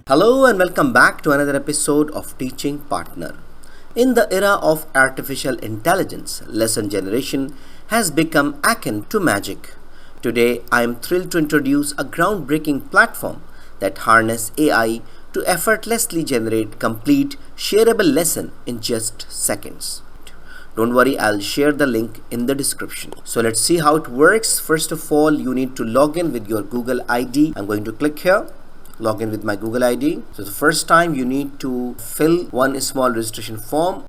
Hello and welcome back to another episode of Teaching Partner. In the era of artificial intelligence, lesson generation has become akin to magic. Today, I am thrilled to introduce a groundbreaking platform that harnesses AI to effortlessly generate complete, shareable lesson in just seconds. Don't worry, I'll share the link in the description. So let's see how it works. First of all, you need to log in with your Google ID. I'm going to click here. Log in with my Google ID. So the first time you need to fill one small registration form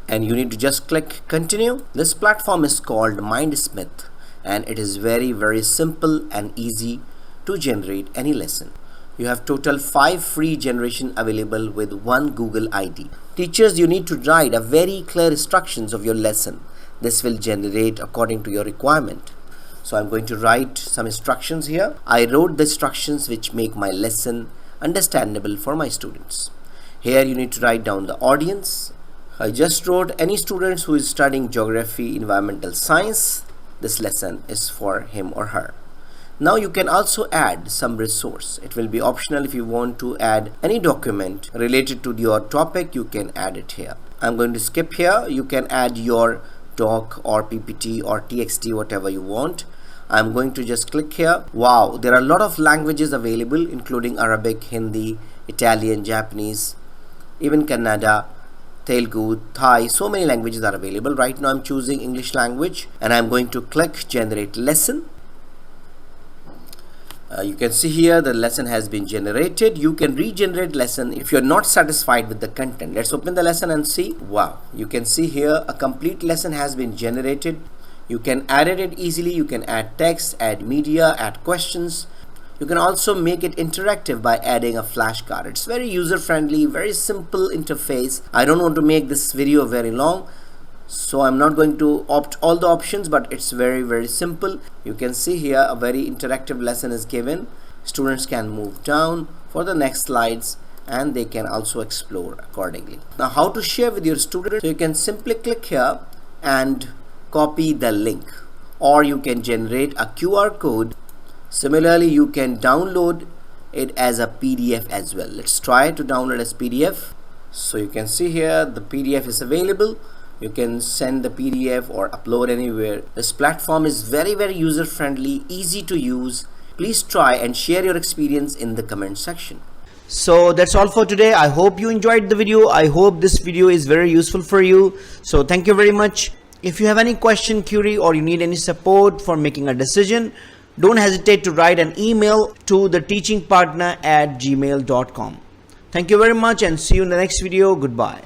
and you need to just click continue. This platform is called Mindsmith and it is very simple and easy to generate any lesson. You have total 5 free generation available with one Google ID. Teachers, you need to write a very clear instructions of your lesson. This will generate according to your requirement. So I'm going to write some instructions here. I wrote the instructions which make my lesson understandable for my students. Here you need to write down the audience. I just wrote any students who is studying geography, environmental science. This lesson is for him or her. Now you can also add some resource. It will be optional. If you want to add any document related to your topic, you can add it here. I'm going to skip here. You can add your doc or PPT or TXT, whatever you want. I'm going to just click here. Wow, there are a lot of languages available, including Arabic, Hindi, Italian, Japanese, even Kannada, Telugu, Thai. So many languages are available. Right now I'm choosing English language and I'm going to click generate lesson. You can see here the lesson has been generated. You can regenerate lesson if you're not satisfied with the content. Let's open the lesson and see. Wow, you can see here a complete lesson has been generated. You can edit it easily. You can add text, add media, add questions. You can also make it interactive by adding a flashcard. It's very user friendly, very simple interface. I don't want to make this video very long, so I'm not going to opt all the options, but it's very simple. You can see here a very interactive lesson is given. Students can move down for the next slides and they can also explore accordingly. Now how to share with your students? So you can simply click here and copy the link, or you can generate a QR code. Similarly, you can download it as a PDF as well. Let's try to download as PDF. So you can see here the PDF is available. You can send the PDF or upload anywhere. This platform is very user friendly, easy to use. Please try and share your experience in the comment section. So that's all for today. I hope you enjoyed the video. I hope this video is very useful for you. So thank you very much. If you have any question, query, or you need any support for making a decision, don't hesitate to write an email to theteachingpartner@gmail.com. Thank you very much and see you in the next video. Goodbye.